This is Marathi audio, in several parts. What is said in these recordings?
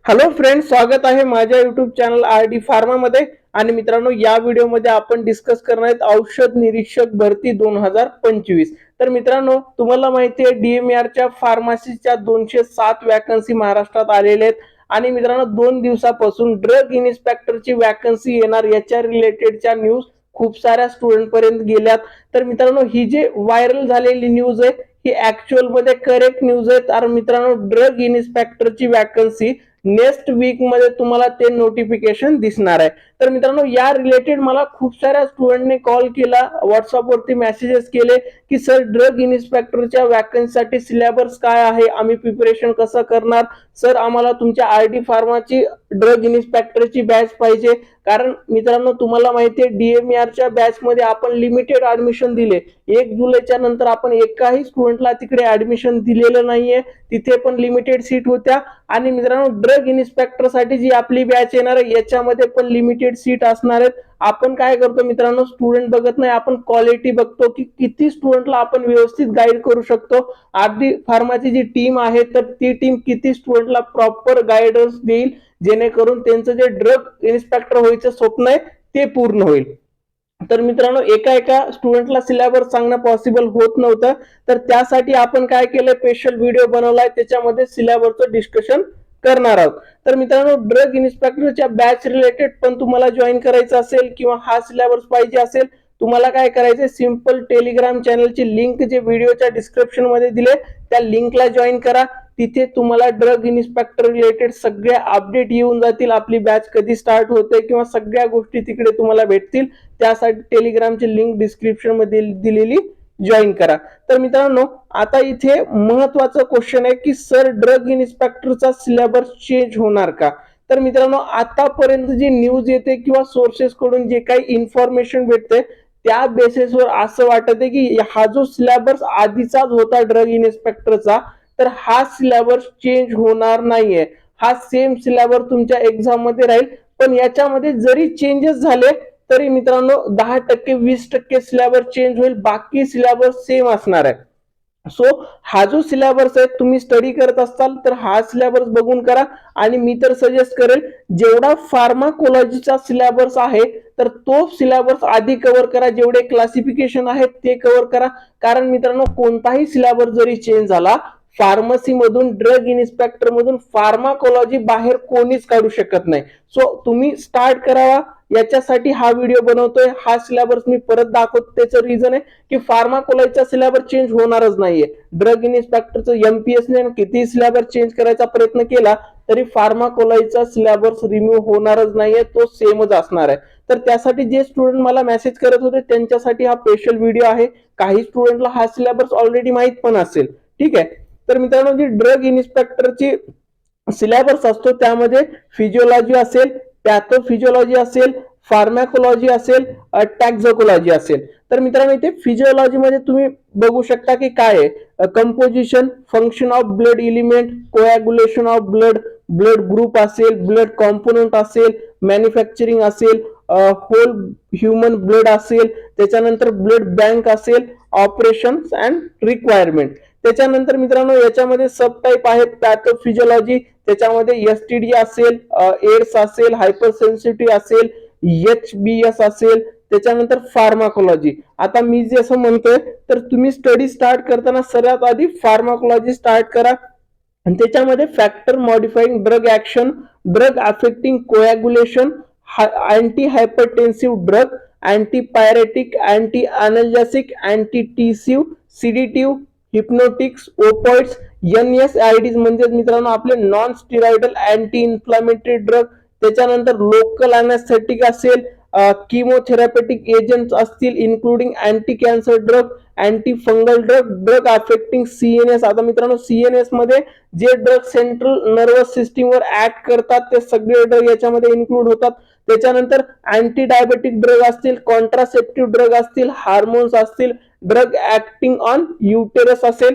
हॅलो फ्रेंड्स, स्वागत आहे माझ्या युट्यूब चॅनल आर.डी. फार्मा मध्ये. आणि मित्रांनो, या व्हिडिओमध्ये आपण डिस्कस करणार आहोत औषध निरीक्षक भरती 2025. तर मित्रांनो, तुम्हाला माहिती आहे DMARच्या फार्मसीच्या 207 वॅकन्सी महाराष्ट्रात आलेल्या आहेत. आणि मित्रांनो, 2 दिवसापासून ड्रग इन्स्पेक्टरची वॅकन्सी येणार याच्या रिलेटेडच्या न्यूज खूप साऱ्या स्टुडंट पर्यंत गेल्यात. तर मित्रांनो, ही जे व्हायरल झालेली न्यूज आहे ही ऍक्च्युअल मध्ये करेक्ट न्यूज आहे. तर मित्रांनो, ड्रग इन्स्पेक्टरची वॅकन्सी नेक्स्ट वीक मध्ये तुम्हाला ते नोटिफिकेशन दिसणार आहे. तर मित्रांनो, या रिलेटेड मला खूप साऱ्या स्टुडंटने कॉल केला, व्हॉट्सअपवरती मेसेजेस केले की सर, ड्रग इन्स्पेक्टरच्या वॅकन्सीसाठी सिलेबस काय आहे, आम्ही प्रिपरेशन कसं करणार सर, आम्हाला तुमच्या आर.डी. फार्माची ड्रग इन्स्पेक्टरची बॅच पाहिजे. कारण मित्रांनो, तुम्हाला माहिती आहे DMARच्या बॅच मध्ये आपण लिमिटेड ऍडमिशन दिले. 1 जुलैच्या नंतर आपण एकाही स्टुडंटला तिकडे ऍडमिशन दिलेलं नाहीये, तिथे पण लिमिटेड सीट होत्या. आणि मित्रांनो, ड्रग इन्स्पेक्टर साठी जी आपली बॅच येणार आहे याच्यामध्ये पण लिमिटेड सीट असणार आहेत. आपण काय करतो मित्रांनो, स्टुडंट बघत नाही, आपण क्वालिटी बघतो की किती स्टुडंटला आपण व्यवस्थित गाईड करू शकतो. आर.डी. फार्माची जी टीम आहे तर ती टीम किती स्टुडंटला प्रॉपर गायडन्स देईल जेणेकरून त्यांचं जे ड्रग इन्स्पेक्टर व्हायचं स्वप्न आहे ते पूर्ण होईल. तर मित्रांनो, एका स्टुडंटला सिलेबस सांगणं पॉसिबल होत नव्हतं. तर त्यासाठी आपण काय केलं, स्पेशल व्हिडिओ बनवलाय, त्याच्यामध्ये सिलेबसचं डिस्कशन करणार आहोत. तर मित्रांनो, ड्रग इन्स्पेक्टरच्या बॅच रिलेटेड पण तुम्हाला जॉईन करायचं असेल किंवा हा सिलेबस पाहिजे असेल, तुम्हाला काय करायचं, सिंपल टेलिग्राम चॅनलची लिंक जे व्हिडिओच्या डिस्क्रिप्शन मध्ये दिले त्या लिंकला जॉईन करा. तिथे तुम्हाला ड्रग इन्स्पेक्टर रिलेटेड सगळे अपडेट येऊन जातील, आपली बॅच कधी स्टार्ट होते किंवा सगळ्या गोष्टी तिकडे तुम्हाला भेटतील. त्यासाठी टेलिग्रामची लिंक डिस्क्रिप्शन मध्ये दिलेली जॉईन करा. तर मित्रांनो, आता इथे महत्वाचं क्वेश्चन आहे की सर, ड्रग इन्स्पेक्टरचा सिलेबस चेंज होणार का? तर मित्रांनो, आतापर्यंत जी न्यूज येते किंवा सोर्सेस कडून जे काही इन्फॉर्मेशन भेटते त्या बेसिसवर असं वाटत आहे की हा जो सिलेबस आधीचाच होता ड्रग इन्स्पेक्टरचा, तर हा सिलेबस चेंज होणार नाहीये. हा सेम सिलेबस तुमच्या एक्झाम मध्ये राहील. पण याच्यामध्ये जरी चेंजेस झाले तरी मित्रांनो 10% 20% सिलेबस चेंज होईल, बाकी सिलेबस सेम असणार आहे. सो हा जो सिलेबस आहे तुम्ही स्टडी करत असाल तर हा सिलेबस बघून करा. आणि मी तर सजेस्ट करेल, जेवढा फार्माकोलॉजीचा सिलेबस आहे तर तो सिलेबस आधी कव्हर करा, जेवढे क्लासिफिकेशन आहेत ते कव्हर करा. कारण मित्रांनो, कोणताही सिलेबस जरी चेंज झाला, फार्मसी मधून ड्रग इन्स्पेक्टर मधून फार्माकोलॉजी बाहेर कोणीच काढू शकत नाही. सो तुम्ही स्टार्ट करावा, याच्यासाठी हा व्हिडिओ बनवतोय. हा सिलेबस मी परत दाखवतो, त्याचं रिझन आहे की फार्माकोलॉजीचा सिलेबस चेंज होणारच नाहीये. ड्रग इन्स्पेक्टरचं एमपीएसने किती सिलेबस चेंज करायचा प्रयत्न केला तरी फार्माकोलॉजीचा सिलेबस रिमूव्ह होणारच नाहीये, तो सेमच असणार आहे. तर त्यासाठी जे स्टुडंट मला मेसेज करत होते त्यांच्यासाठी हा स्पेशल व्हिडिओ आहे. काही स्टुडंटला हा सिलेबस ऑलरेडी माहित पण असेल. ठीक आहे. तर मित्रांनो, जी ड्रग इन्स्पेक्टरची सिलेबस असतो त्यामध्ये फिजिओलॉजी असेल, पॅथोफिजिओलॉजी असेल, फार्मॅकोलॉजी असेल, टॅक्झोकोलॉजी असेल. तर मित्रांनो, इथे फिजिओलॉजी मध्ये तुम्ही बघू शकता की काय आहे, composition, function of blood element, coagulation of blood, blood group असेल, ब्लड कॉम्पोनंट असेल, मॅन्युफॅक्चरिंग असेल, होल ह्युमन ब्लड असेल, त्याच्यानंतर ब्लड बँक असेल, ऑपरेशन अँड रिक्वायरमेंट. त्याच्यानंतर मित्रांनो, याच्यामध्ये सब टाईप आहेत पॅथोफिजिओलॉजी, त्याच्यामध्ये एसटीडी असेल, एड्स असेल, हायपरसेन्सिटिव्ह असेल, HBS असेल. त्याच्यानंतर फार्माकोलॉजी. आता मी जे असं म्हणतोय तर तुम्ही स्टडी स्टार्ट करताना सर्वात आधी फार्माकोलॉजी स्टार्ट करा. आणि त्याच्यामध्ये factor modifying drug action, drug affecting coagulation, anti hypertensive drug, antipyretic, anti analgesic, antitussive, sedative, hypnotics, opioids, NSAIDs म्हणजे मित्रांनो आपले non steroidal anti inflammatory drug. त्याच्यानंतर लोकल अॅनेस्थेटिक असेल, किमोथेरॅपेटिक एजंट्स असतील including anti cancer drug, anti fungal drug, drug affecting CNS. आता मित्रांनो, CNS मध्ये जे ड्रग सेंट्रल नर्वस सिस्टीमवर ऍक्ट करतात ते सगळे ड्रग याच्यामध्ये इन्क्लूड होतात. त्याच्यानंतर अँटी डायबेटिक ड्रग असतील, कॉन्ट्रासेप्टिव्ह ड्रग असतील, हार्मोन्स असतील, ड्रग ऍक्टिंग ऑन युटेरस असेल.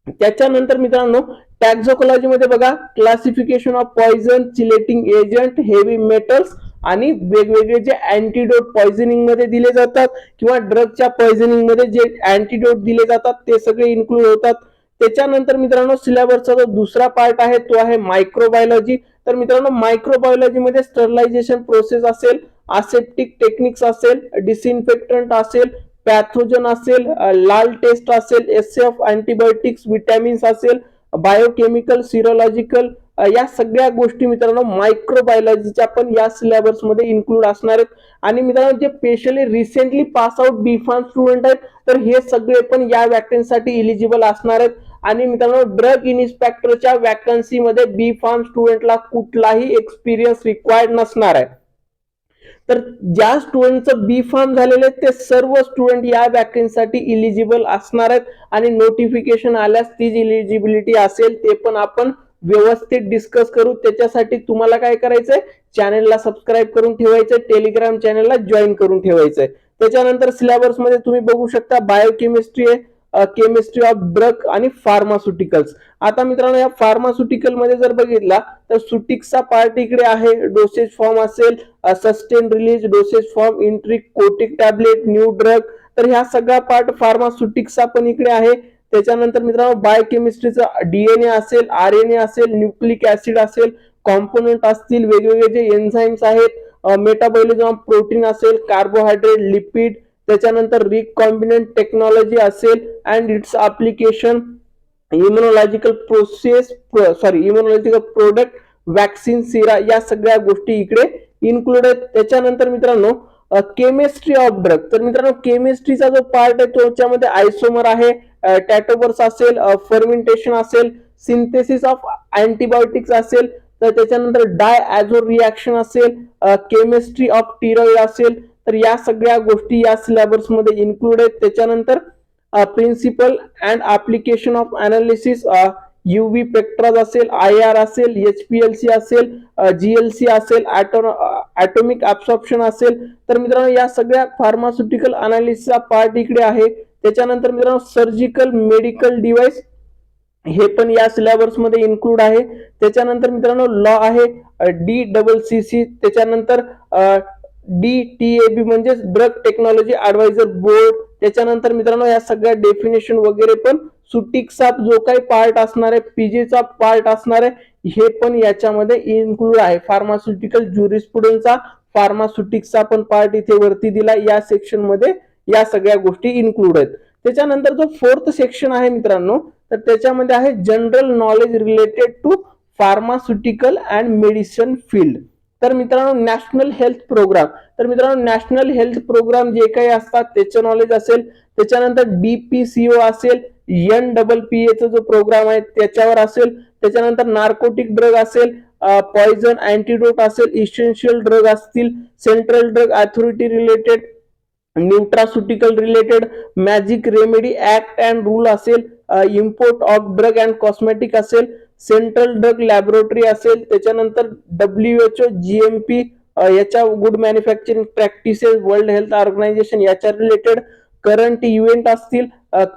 त्याच्यानंतर मित्रांनो, टॅक्झोकोलॉजी मध्ये बघा, classification of poison, chelating agent, heavy metals आणि वेगवेगळे जे अँटीडोट पॉइझनिंग मध्ये दिले जातात किंवा ड्रगच्या पॉइझनिंग मध्ये जे अँटीडोट दिले जातात ते सगळे इन्क्लूड होतात. त्याच्यानंतर मित्रांनो सिलेबसचा जो दुसरा पार्ट आहे तो आहे मायक्रोबायोलॉजी. तर मित्रांनो मायक्रोबायोलॉजी मध्ये स्टरलायझेशन प्रोसेस असेल, असेप्टिक टेक्निक्स असेल, डिसइन्फेक्टंट असेल, पॅथोजन असेल, लाल टेस्ट असेल, एसएफ अँटीबायोटिक्स, विटॅमिन्स असेल, बायोकेमिकल, सिरोलॉजिकल, या सगळ्या गोष्टी मित्रांनो मायक्रोबायोलॉजीच्या पण या सिलेबस मध्ये इन्क्लूड असणार आहेत. आणि मित्रांनो जे स्पेशली रिसेंटली पास आउट बी फार्म स्टुडंट आहेत तर हे सगळे पण या वॅकन्सीसाठी इलिजिबल असणार आहेत. आणि मित्रांनो ड्रग इन्स्पेक्टरच्या वॅकन्सी मध्ये बी फार्म स्टुडंटला कुठलाही एक्सपिरियन्स रिक्वायर्ड नसणार आहे. तर ज्या स्टुडंटचं बी फार्म झालेले आहेत ते सर्व स्टुडंट या वॅकन्सीसाठी इलिजिबल असणार आहेत. आणि नोटिफिकेशन आल्यास ती जी इलिजिबिलिटी असेल ते पण आपण व्यवस्थित डिस्कस करू. त्याच्यासाठी तुम्हाला काय करायचंय, चॅनलला सबस्क्राईब करून ठेवायचंय, टेलिग्राम चॅनलला जॉईन करून ठेवायचंय. त्याच्यानंतर सिलेबस मध्ये तुम्ही बघू शकता बायोकेमिस्ट्री आहे, केमिस्ट्री ऑफ ड्रग आणि फार्मास्युटिकल्स. आता मित्रांनो या फार्मास्युटिकल मध्ये जर बघितला तर सुटिक्सचा पार्ट इकडे आहे, डोसेज फॉर्म असेल, सस्टेन रिलीज, डोसेज फॉर्म, इंट्रिक, कोटिक टॅबलेट, न्यू ड्रग, तर ह्या सगळा पार्ट फार्मास्युटिक्सचा पण इकडे आहे. त्याच्यानंतर मित्रांनो बायोकेमिस्ट्रीचा डीएनए असेल, आरएनए असेल, न्यूक्लिक ऍसिड असेल, कॉम्पोनंट असतील, वेगवेगळे जे एन्झाइम्स आहेत, मेटाबॉलिझम ऑफ प्रोटीन असेल, कार्बोहायड्रेट, लिपिड, त्याच्यानंतर रिकॉम्बिनंट टेक्नॉलॉजी असेल and it's application, immunological product, vaccine, सिरा, या सगळ्या गोष्टी इकडे इन्क्लूड आहेत. त्याच्यानंतर मित्रांनो केमिस्ट्री ऑफ ड्रग, तर मित्रांनो केमिस्ट्रीचा जो पार्ट आहे त्याच्यामध्ये आयसोमर आहे, टॅटोबर्स असेल, फर्मेंटेशन असेल, सिंथेसिस ऑफ अँटीबायोटिक्स असेल, तर त्याच्यानंतर डाय ॲझो रिॲक्शन असेल, केमिस्ट्री ऑफ टिरॉइड असेल, तर या सगळ्या गोष्टी या सिलेबस मध्ये इन्क्लूड आहेत. त्याच्यानंतर principle and application of analysis, UV spectras असेल, आयआर असेल, एचपीएलसी असेल, जीएलसी असेल, ॲटॉमिक ऍब्सॉर्प्शन असेल, तर मित्रांनो या सगळ्या फार्मास्युटिकल अनालिसिसचा पार्ट इकडे आहे. त्याच्यानंतर मित्रांनो सर्जिकल मेडिकल डिव्हाइस हे पण या सिलेबस मध्ये इन्क्लूड आहे. त्याच्यानंतर मित्रांनो लॉ आहे, DCCC, त्याच्यानंतर DTAB म्हणजे ड्रग टेक्नॉलॉजी ऍडवायझर बोर्ड. त्याच्यानंतर मित्रांनो या सगळ्या डेफिनेशन वगैरे पण सुटिक्सचा जो काही पार्ट असणार आहे, पीजीचा पार्ट असणार आहे, हे पण याच्यामध्ये इन्क्लूड आहे. फार्मास्युटिकल ज्युरिस्प्रुडन्सचा, फार्मास्युटिक्सचा पण पार्ट इथे वरती दिला. या सेक्शन मध्ये या सगळ्या गोष्टी इन्क्लूड आहेत. त्याच्यानंतर जो फोर्थ सेक्शन आहे मित्रांनो तर त्याच्यामध्ये आहे general knowledge related to pharmaceutical and medicine field. तर मित्रांनो नॅशनल हेल्थ प्रोग्राम, तर मित्रांनो नॅशनल हेल्थ प्रोग्राम जे काही असतात त्याचं नॉलेज असेल. त्याच्यानंतर DPCO असेल, NPPA जो प्रोग्राम आहे त्याच्यावर असेल. त्याच्यानंतर नार्कोटिक ड्रग असेल, पॉइझन अँटीडोट असेल, इसेन्शियल ड्रग असतील, central drug authority related, nutraceutical related, magic remedy act and rule असेल, import of drug and cosmetic असेल, सेंट्रल ड्रग लॅबोरेटरी असेल. त्याच्यानंतर WHO GMP याच्या good manufacturing practices, world health organisation याच्या रिलेटेड, करंट इव्हेंट असतील,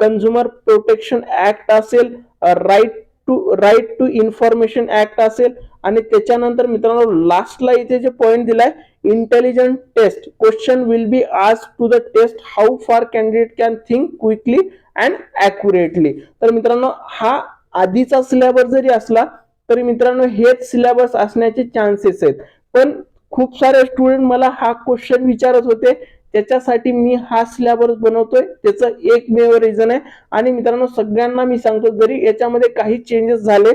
कन्झ्युमर प्रोटेक्शन ऍक्ट असेल, राईट टू इन्फॉर्मेशन ऍक्ट असेल. आणि त्याच्यानंतर मित्रांनो लास्टला इथे जे पॉइंट दिलाय, intelligent test, question will be asked to the test how far candidate can think quickly and accurately. तर मित्रांनो हा आधीचा सिलेबस जरी असला तरी मित्रांनो हेच सिलेबस असण्याचे चान्सेस आहेत. पण खूप सारे स्टुडंट मला हा क्वेश्चन विचारत होते, त्याच्यासाठी मी हा सिलेबस बनवतोय. त्याचं एकमेव रिझन आहे. आणि मित्रांनो सगळ्यांना मी सांगतो जरी याच्यामध्ये काही चेंजेस झाले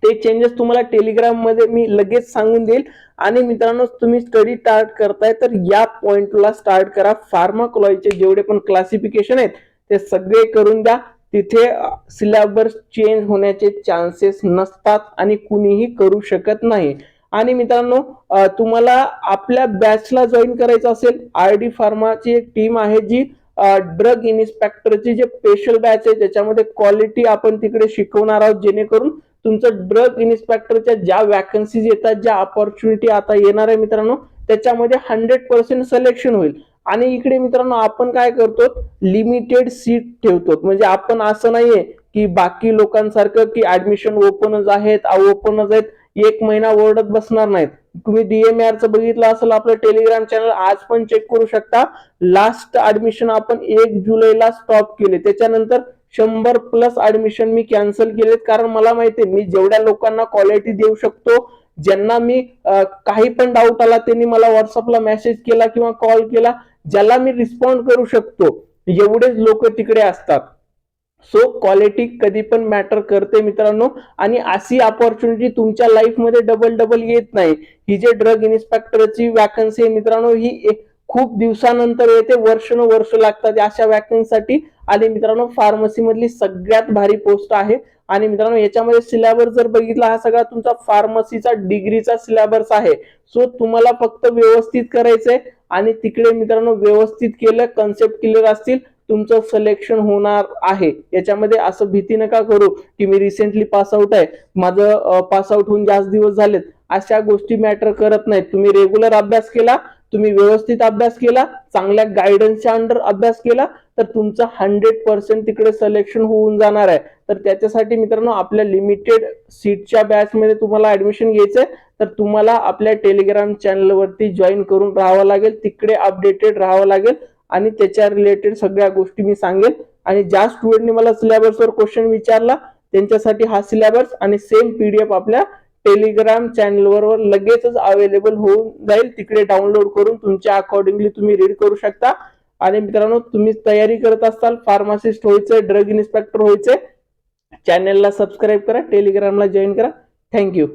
ते चेंजेस तुम्हाला टेलिग्राम मध्ये मी लगेच सांगून देईल. आणि मित्रांनो तुम्ही स्टडी स्टार्ट करताय तर या पॉइंटला स्टार्ट करा. फार्माकोलॉजीचे जेवढे पण क्लासिफिकेशन आहेत ते सगळे करून द्या. तिथे सिलेबस चेंज होण्याचे चान्सेस नसतात आणि कुणीही करू शकत नाही. आणि मित्रांनो तुम्हाला आपल्या बॅचला जॉईन करायचं असेल, RD फार्माची एक टीम आहे जी ड्रग इन्स्पेक्टरची जे स्पेशल बॅच आहे त्याच्यामध्ये क्वालिटी आपण तिकडे शिकवणार आहोत, जेणेकरून तुमचं ड्रग इन्स्पेक्टरच्या ज्या वॅकन्सीज येतात, ज्या अपॉर्च्युनिटी आता येणार आहे मित्रांनो त्याच्यामध्ये 100% सिलेक्शन होईल. आणि इकडे मित्रांनो आपण काय करतो, लिमिटेड सीट ठेवतो. म्हणजे आपण असं नाहीये की बाकी लोकांसारखं की ऍडमिशन ओपनच आहेत, ओपनच आहेत, एक महिना ओरडत बसणार नाहीत. तुम्ही DMARचं बघितलं असेल आपलं टेलिग्राम चॅनल, आज पण चेक करू शकता. लास्ट ऍडमिशन आपण 1 जुलैला स्टॉप केले, त्याच्यानंतर 100+ ऍडमिशन मी कॅन्सल केलेत, कारण मला माहिती आहे मी जेवढ्या लोकांना क्वालिटी देऊ शकतो, ज्यांना मी काही पण डाऊट आला त्यांनी मला व्हॉट्सअपला मेसेज केला किंवा कॉल केला, ज्याला मी रिस्पॉन्ड करू शकतो, एवढेच लोक तिकडे असतात. सो क्वालिटी कधी पण मॅटर करते मित्रांनो, आणि अशी अपॉर्च्युनिटी तुमच्या लाईफ मध्ये डबल डबल येत नाही. ही जे ड्रग इन्स्पेक्टरची वॅकन्सी आहे मित्रांनो, ही खूप दिवसानंतर येते, वर्ष लागतात अशा वॅकन्सीसाठी. आणि मित्रांनो फार्मसी मधली सगळ्यात भारी पोस्ट आहे. आणि मित्रांनो याच्यामध्ये सिलेबस जर बघितला, हा सगळा तुमचा फार्मसीचा डिग्रीचा सिलेबस आहे. सो तुम्हाला फक्त व्यवस्थित करायचंय, आणि तिकडे मित्रांनो व्यवस्थित केलं, कन्सेप्ट क्लिअर असतील, तुमचं सिलेक्शन होणार आहे. याच्यामध्ये असं भीती नका करू की मी रिसेंटली पास आउट आहे, माझं पास आउट होऊन जास्त दिवस झालेत, अशा गोष्टी मॅटर करत नाहीत. तुम्ही रेग्युलर अभ्यास केला, तुम्ही व्यवस्थित अभ्यास केला, चांगल्या गायडन्सच्या अंडर अभ्यास केला, तर तुमचं 100% तिकडे सिलेक्शन होऊन जाणार आहे. तर त्याच्यासाठी मित्रांनो आपल्या लिमिटेड सीटच्या बॅच मध्ये तुम्हाला ऍडमिशन घ्यायचंय, तर तुम्हाला आपल्या टेलिग्राम चॅनलवरती जॉईन करून राहावं लागेल, तिकडे अपडेटेड राहावं लागेल, आणि त्याच्या रिलेटेड सगळ्या गोष्टी मी सांगेन. आणि ज्या स्टुडंटनी मला सिलेबसवर क्वेश्चन विचारला त्यांच्यासाठी हा सिलेबस आणि सेम पीडीएफ आपल्या टेलिग्राम चॅनलवर लगेचच अवेलेबल होऊन जाईल, तिकडे डाउनलोड करून तुमच्या अकॉर्डिंगली तुम्ही रीड करू शकता. आणि मित्रांनो तुम्ही तयारी करत असाल, फार्मासिस्ट व्हायचंय, ड्रग इन्स्पेक्टर व्हायचंय, चॅनलला सबस्क्राईब करा, टेलिग्रामला जॉईन करा. थँक्यू.